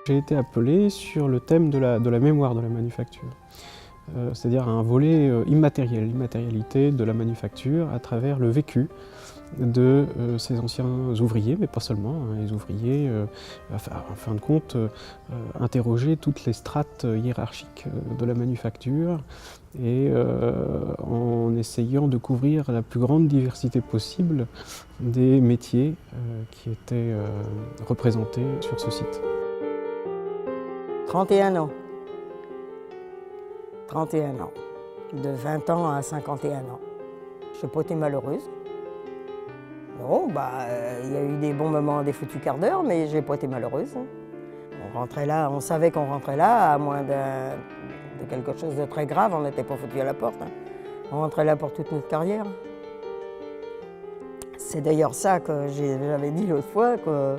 J'ai été appelé sur le thème de la mémoire de la manufacture, c'est-à-dire un volet immatériel, l'immatérialité de la manufacture à travers le vécu de ces anciens ouvriers, mais pas seulement, hein, les ouvriers, en fin de compte, interroger toutes les strates hiérarchiques de la manufacture et en essayant de couvrir la plus grande diversité possible des métiers qui étaient représentés sur ce site. 31 ans. 31 ans. De 20 ans à 51 ans. Je n'ai pas été malheureuse. Non, y a eu des bons moments, des foutus quarts d'heure, mais je n'ai pas été malheureuse. On rentrait là, on savait qu'on rentrait là, à moins de quelque chose de très grave, on n'était pas foutus à la porte. On rentrait là pour toute notre carrière. C'est d'ailleurs ça que j'avais dit l'autre fois, que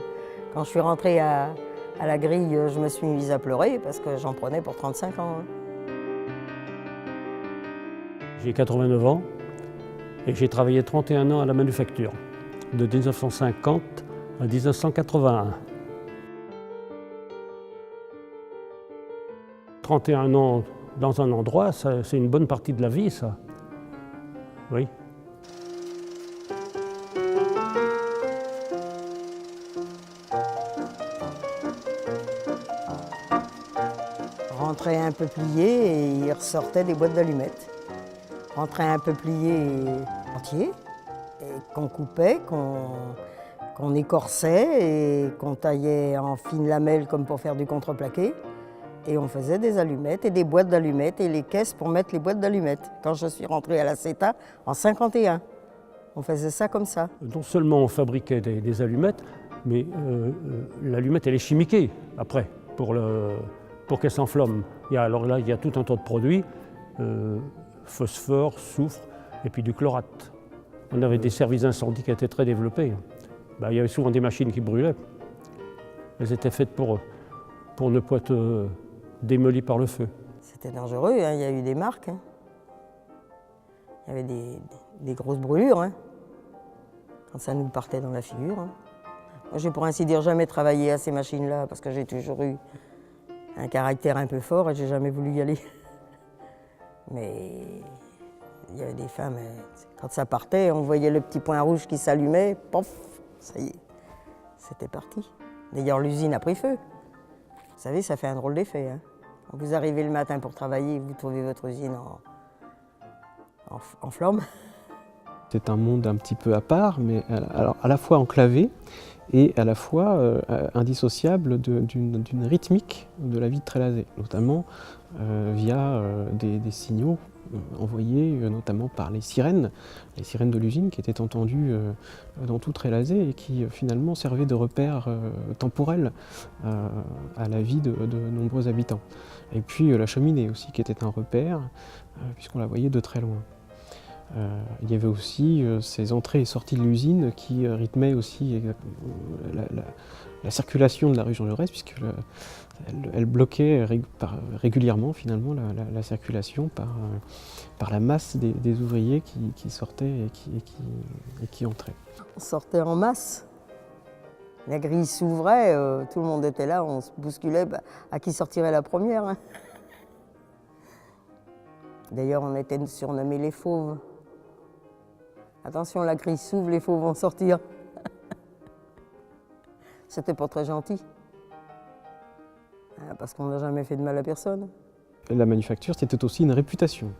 quand je suis rentrée à la grille, je me suis mise à pleurer parce que j'en prenais pour 35 ans. J'ai 89 ans et j'ai travaillé 31 ans à la manufacture, de 1950 à 1981. 31 ans dans un endroit, c'est une bonne partie de la vie, ça. Oui. Rentrait un peu plié et il ressortait des boîtes d'allumettes. Rentrait un peu plié et entier, et qu'on coupait, qu'on écorçait et qu'on taillait en fines lamelles comme pour faire du contreplaqué. Et on faisait des allumettes et des boîtes d'allumettes et les caisses pour mettre les boîtes d'allumettes. Quand je suis rentrée à la CETA en 51, on faisait ça comme ça. Non seulement on fabriquait des allumettes, mais l'allumette elle est chimiquée après pour qu'elle s'enflamme. Alors là, il y a tout un tas de produits, phosphore, soufre et puis du chlorate. On avait des services d'incendie qui étaient très développés. Il y avait souvent des machines qui brûlaient. Elles étaient faites pour ne pas être démolies par le feu. C'était dangereux, hein. Il y a eu des marques. Hein. Il y avait des grosses brûlures, hein, quand ça nous partait dans la figure. Hein. Moi, j'ai pour ainsi dire jamais travaillé à ces machines-là parce que j'ai toujours eu un caractère un peu fort et j'ai jamais voulu y aller. Mais il y avait des femmes, quand ça partait, on voyait le petit point rouge qui s'allumait, pof, ça y est, c'était parti. D'ailleurs, l'usine a pris feu. Vous savez, ça fait un drôle d'effet. Hein. Quand vous arrivez le matin pour travailler, vous trouvez votre usine en flammes. C'est un monde un petit peu à part, mais alors à la fois enclavé et à la fois indissociable d'une rythmique de la vie de Trélazé, notamment via des signaux envoyés notamment par les sirènes de l'usine qui étaient entendues dans tout Trélazé et qui finalement servaient de repère temporel à la vie de nombreux habitants. Et puis la cheminée aussi qui était un repère puisqu'on la voyait de très loin. Il y avait aussi ces entrées et sorties de l'usine qui rythmaient aussi la circulation de la rue Jean Jaurès, puisqu'elle bloquait régulièrement finalement la circulation par la masse des ouvriers qui sortaient et qui entraient. On sortait en masse. La grille s'ouvrait, tout le monde était là, on se bousculait, à qui sortirait la première. Hein. D'ailleurs, on était surnommés les fauves. Attention, la grille s'ouvre, les fauves vont sortir. C'était pas très gentil. Parce qu'on n'a jamais fait de mal à personne. La manufacture, c'était aussi une réputation,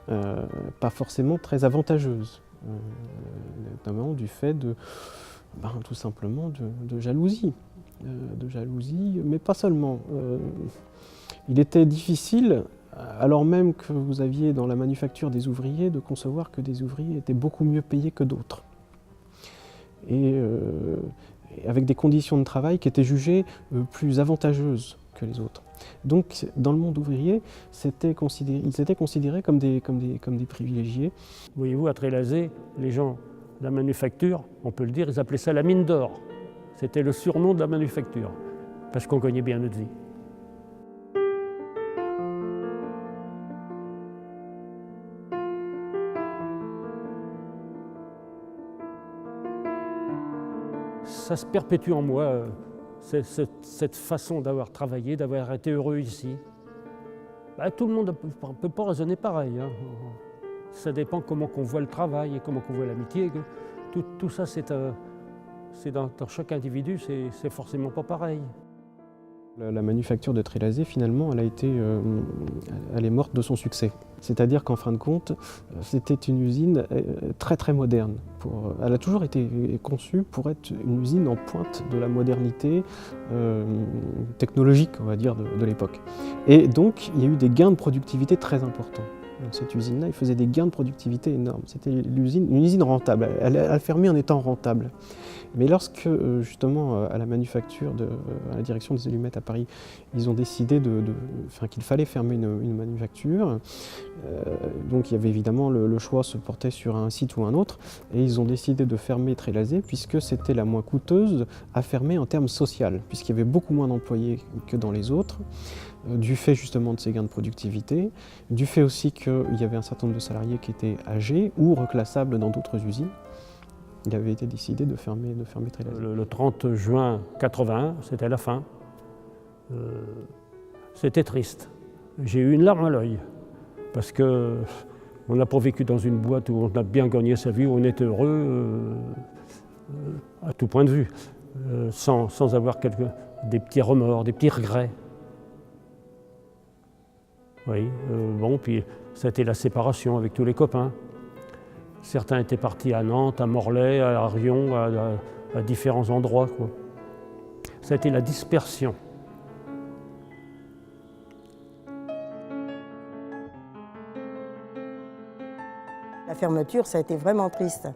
pas forcément très avantageuse, notamment du fait tout simplement de jalousie. Mais pas seulement. Il était difficile, alors même que vous aviez dans la manufacture des ouvriers, de concevoir que des ouvriers étaient beaucoup mieux payés que d'autres. Et avec des conditions de travail qui étaient jugées plus avantageuses que les autres. Donc dans le monde ouvrier, ils étaient considérés comme des privilégiés. Voyez-vous, à Trélazé, les gens de la manufacture, on peut le dire, ils appelaient ça la mine d'or. C'était le surnom de la manufacture, parce qu'on gagnait bien notre vie. Ça se perpétue en moi cette façon d'avoir travaillé, d'avoir été heureux ici. Ben, tout le monde ne peut pas raisonner pareil, hein. Ça dépend comment on voit le travail et comment on voit l'amitié. Tout ça, c'est dans chaque individu, c'est forcément pas pareil. La manufacture de Trélazé, finalement, elle est morte de son succès. C'est-à-dire qu'en fin de compte, c'était une usine très très moderne. Elle a toujours été conçue pour être une usine en pointe de la modernité technologique, on va dire, de l'époque. Et donc, il y a eu des gains de productivité très importants. Dans cette usine-là, il faisait des gains de productivité énormes. C'était une usine rentable. Elle a fermé en étant rentable. Mais lorsque, justement, à la manufacture, à la direction des allumettes à Paris, ils ont décidé qu'il fallait fermer une manufacture, donc il y avait évidemment le choix se portait sur un site ou un autre, et ils ont décidé de fermer Trélazé puisque c'était la moins coûteuse à fermer en termes social, puisqu'il y avait beaucoup moins d'employés que dans les autres, du fait justement de ces gains de productivité, du fait aussi qu'il y avait un certain nombre de salariés qui étaient âgés ou reclassables dans d'autres usines. Il avait été décidé de fermer Trélazé. Le 30 juin 81, c'était la fin. C'était triste. J'ai eu une larme à l'œil parce qu'on n'a pas vécu dans une boîte où on a bien gagné sa vie, où on est heureux à tout point de vue, sans avoir des petits remords, des petits regrets. Oui, puis ça a été la séparation avec tous les copains. Certains étaient partis à Nantes, à Morlaix, à Rion, à différents endroits, quoi. Ça a été la dispersion. La fermeture, ça a été vraiment triste.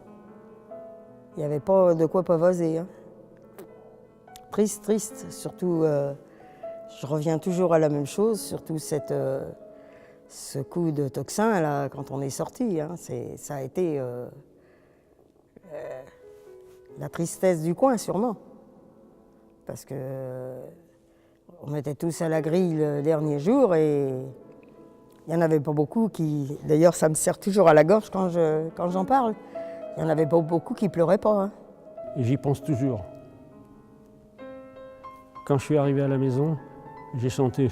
Il n'y avait pas de quoi pavoiser, hein. Triste, surtout, je reviens toujours à la même chose, surtout ce coup de tocsin là, quand on est sorti, hein, ça a été la tristesse du coin sûrement, parce que on était tous à la grille le dernier jour et il n'y en avait pas beaucoup qui, d'ailleurs ça me serre toujours à la gorge quand j'en parle, il n'y en avait pas beaucoup qui pleuraient pas, hein. Et j'y pense toujours. Quand je suis arrivé à la maison, j'ai chanté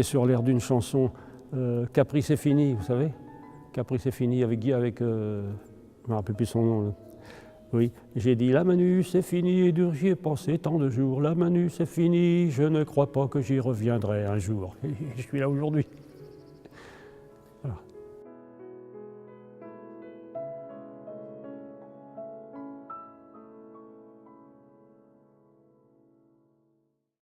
sur l'air d'une chanson Capri c'est fini, vous savez? Capri c'est fini avec je ne me rappelle plus son nom. Là. Oui, j'ai dit la Manu c'est fini et dur, j'y ai passé tant de jours. La Manu c'est fini, je ne crois pas que j'y reviendrai un jour. Et je suis là aujourd'hui.